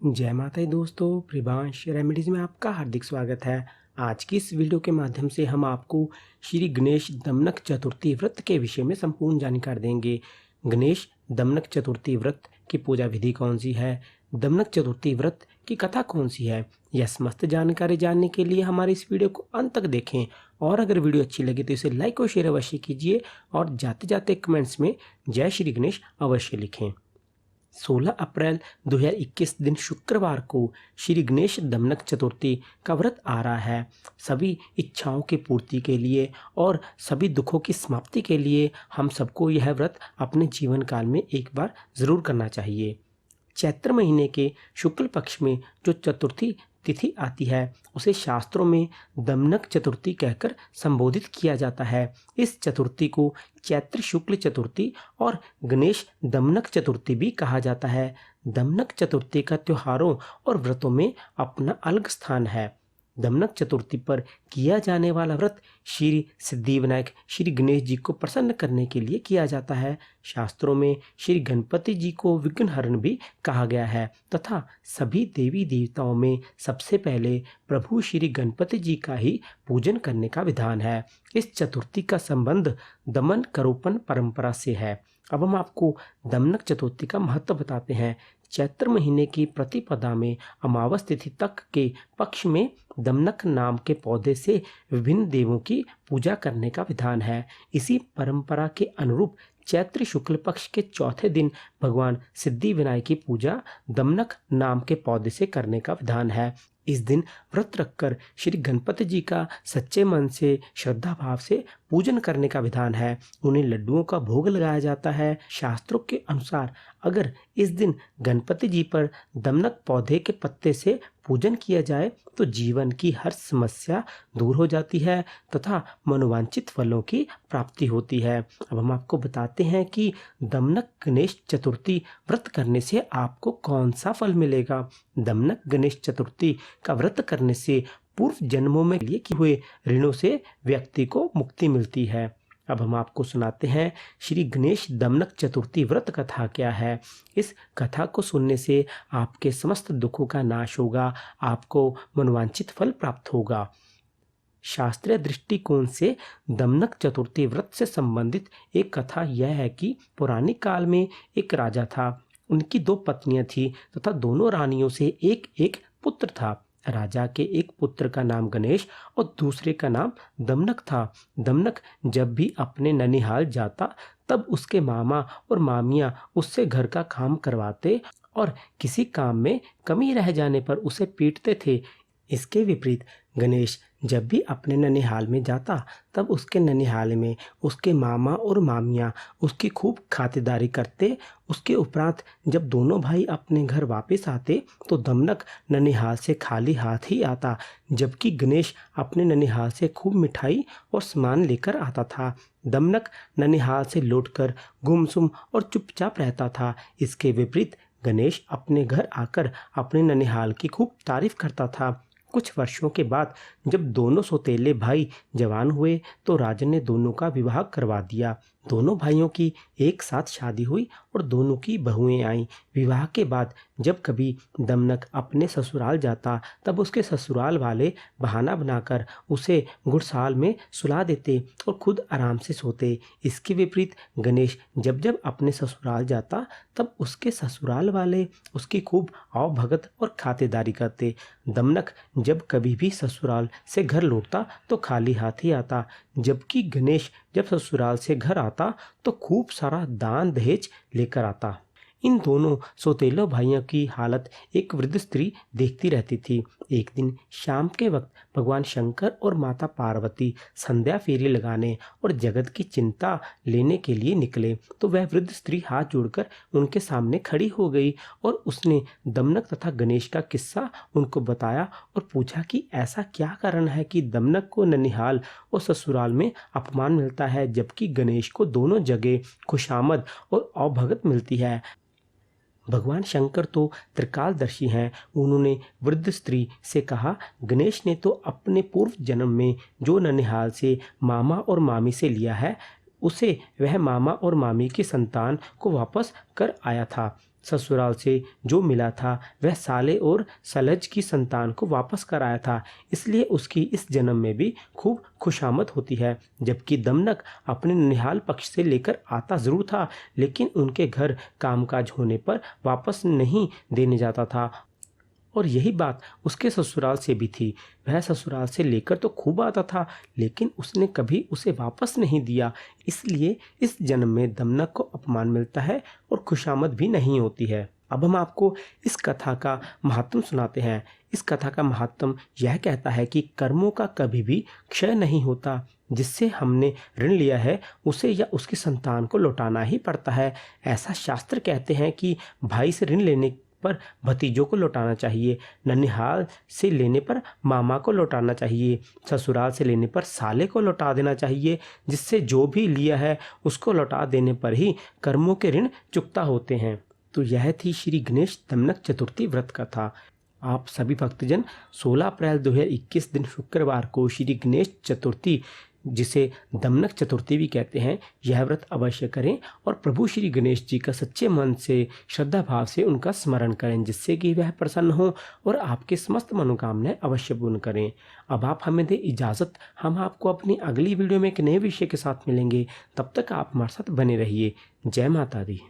जय माता दी दोस्तों, प्रिभांश रेमेडीज़ में आपका हार्दिक स्वागत है। आज की इस वीडियो के माध्यम से हम आपको श्री गणेश दमनक चतुर्थी व्रत के विषय में संपूर्ण जानकारी देंगे। गणेश दमनक चतुर्थी व्रत की पूजा विधि कौन सी है, दमनक चतुर्थी व्रत की कथा कौन सी है, यह समस्त जानकारी जानने के लिए हमारे इस वीडियो को अंत तक देखें। और अगर वीडियो अच्छी लगे तो इसे लाइक और शेयर अवश्य कीजिए और जाते जाते कमेंट्स में जय श्री गणेश अवश्य लिखें। 16 अप्रैल 2021 दिन शुक्रवार को श्री गणेश दमनक चतुर्थी का व्रत आ रहा है। सभी इच्छाओं की पूर्ति के लिए और सभी दुखों की समाप्ति के लिए हम सबको यह व्रत अपने जीवन काल में एक बार ज़रूर करना चाहिए। चैत्र महीने के शुक्ल पक्ष में जो चतुर्थी तिथि आती है उसे शास्त्रों में दमनक चतुर्थी कहकर संबोधित किया जाता है। इस चतुर्थी को चैत्र शुक्ल चतुर्थी और गणेश दमनक चतुर्थी भी कहा जाता है। दमनक चतुर्थी का त्योहारों और व्रतों में अपना अलग स्थान है। दमनक चतुर्थी पर किया जाने वाला व्रत श्री सिद्धिविनायक श्री गणेश जी को प्रसन्न करने के लिए किया जाता है। शास्त्रों में श्री गणपति जी को विघ्नहरण भी कहा गया है तथा सभी देवी देवताओं में सबसे पहले प्रभु श्री गणपति जी का ही पूजन करने का विधान है। इस चतुर्थी का संबंध दमन करोपन परंपरा से है। अब हम आपको दमनक चतुर्थी का महत्व बताते हैं। चैत्र महीने की प्रतिपदा में अमावस तिथि तक के पक्ष में दमनक नाम के पौधे से विभिन्न देवों की पूजा करने का विधान है। इसी परंपरा के अनुरूप चैत्र शुक्ल पक्ष के चौथे दिन भगवान सिद्धिविनायक की पूजा दमनक नाम के पौधे से करने का विधान है। इस दिन व्रत रखकर श्री गणपति जी का सच्चे मन से श्रद्धा भाव से पूजन करने का विधान है। उन्हें लड्डुओं का भोग लगाया जाता है। शास्त्रों के अनुसार अगर इस दिन गणपति जी पर दमनक पौधे के पत्ते से पूजन किया जाए तो जीवन की हर समस्या दूर हो जाती है तथा मनोवांछित फलों की प्राप्ति होती है। अब हम आपको बताते हैं कि दमनक गणेश चतुर्थी व्रत करने से आपको कौन सा फल मिलेगा। दमनक गणेश चतुर्थी का व्रत करने से पूर्व जन्मों में लिए किए हुए ऋणों से व्यक्ति को मुक्ति मिलती है। अब हम आपको सुनाते हैं श्री गणेश दमनक चतुर्थी व्रत कथा क्या है। इस कथा को सुनने से आपके समस्त दुखों का नाश होगा, आपको मनोवांछित फल प्राप्त होगा। शास्त्रीय दृष्टिकोण से दमनक चतुर्थी व्रत से संबंधित एक कथा यह है कि पुराने काल में एक राजा था। उनकी 2 पत्नियां थीं तथा दोनों रानियों से एक एक पुत्र था। राजा के एक पुत्र का नाम गणेश और दूसरे का नाम दमनक था। दमनक जब भी अपने ननिहाल जाता तब उसके मामा और मामियां उससे घर का काम करवाते और किसी काम में कमी रह जाने पर उसे पीटते थे। इसके विपरीत गणेश जब भी अपने ननिहाल में जाता तब उसके ननिहाल में उसके मामा और मामियां उसकी खूब खातिरदारी करते। उसके उपरांत जब दोनों भाई अपने घर वापस आते तो दमनक ननिहाल से खाली हाथ ही आता, जबकि गणेश अपने ननिहाल से खूब मिठाई और सामान लेकर आता था। दमनक ननिहाल से लौटकर गुमसुम और चुपचाप रहता था। इसके विपरीत गणेश अपने घर आकर अपने ननिहाल की खूब तारीफ करता था। कुछ वर्षों के बाद जब दोनों सौतेले भाई जवान हुए तो राजा ने दोनों का विवाह करवा दिया। दोनों भाइयों की एक साथ शादी हुई और दोनों की बहुएं आईं। विवाह के बाद जब कभी दमनक अपने ससुराल जाता तब उसके ससुराल वाले बहाना बनाकर उसे गुड़साल में सुला देते और खुद आराम से सोते। इसके विपरीत गणेश जब जब अपने ससुराल जाता तब उसके ससुराल वाले उसकी खूब आवभगत और खातिरदारी करते। दमनक जब कभी भी ससुराल से घर लौटता तो खाली हाथ ही आता, जबकि गणेश जब ससुराल से घर आता तो खूब सारा दान दहेज लेकर आता। इन दोनों सौतेलों भाइयों की हालत एक वृद्ध स्त्री देखती रहती थी। एक दिन शाम के वक्त भगवान शंकर और माता पार्वती संध्या फेरी लगाने और जगत की चिंता लेने के लिए निकले तो वह वृद्ध स्त्री हाथ जोड़कर उनके सामने खड़ी हो गई और उसने दमनक तथा गणेश का किस्सा उनको बताया और पूछा कि ऐसा क्या कारण है कि दमनक को ननिहाल और ससुराल में अपमान मिलता है, जबकि गणेश को दोनों जगह खुशामद और अवभगत मिलती है। भगवान शंकर तो त्रिकालदर्शी हैं। उन्होंने वृद्ध स्त्री से कहा, गणेश ने तो अपने पूर्व जन्म में जो ननिहाल से मामा और मामी से लिया है उसे वह मामा और मामी की संतान को वापस कर आया था। ससुराल से जो मिला था वह साले और सलज की संतान को वापस कराया था, इसलिए उसकी इस जन्म में भी खूब खुशामद होती है। जबकि दमनक अपने ननिहाल पक्ष से लेकर आता ज़रूर था, लेकिन उनके घर कामकाज होने पर वापस नहीं देने जाता था। और यही बात उसके ससुराल से भी थी। वह ससुराल से लेकर तो खूब आता था, लेकिन उसने कभी उसे वापस नहीं दिया। इसलिए इस जन्म में दमनक को अपमान मिलता है और खुशामद भी नहीं होती है। अब हम आपको इस कथा का महात्म सुनाते हैं। इस कथा का महात्म यह कहता है कि कर्मों का कभी भी क्षय नहीं होता। जिससे हमने ऋण लिया है उसे या उसकी संतान को लौटाना ही पड़ता है। ऐसा शास्त्र कहते हैं कि भाई से ऋण लेने पर भतीजों को लौटाना चाहिए, ननिहाल से लेने पर मामा को लौटाना चाहिए, ससुराल से लेने पर साले को लौटा देना चाहिए। जिससे जो भी लिया है उसको लौटा देने पर ही कर्मों के ऋण चुकता होते हैं। तो यह थी श्री गणेश दमनक चतुर्थी व्रत कथा। आप सभी भक्तजन 16 अप्रैल 2021 दिन शुक्रवार को श्री गणेश चतुर्थी, जिसे दमनक चतुर्थी भी कहते हैं, यह व्रत अवश्य करें और प्रभु श्री गणेश जी का सच्चे मन से श्रद्धा भाव से उनका स्मरण करें, जिससे कि वह प्रसन्न हो और आपके समस्त मनोकामनाएं अवश्य पूर्ण करें। अब आप हमें दें इजाज़त, हम आपको अपनी अगली वीडियो में एक नए विषय के साथ मिलेंगे। तब तक आप हमारे साथ बने रहिए। जय माता दी।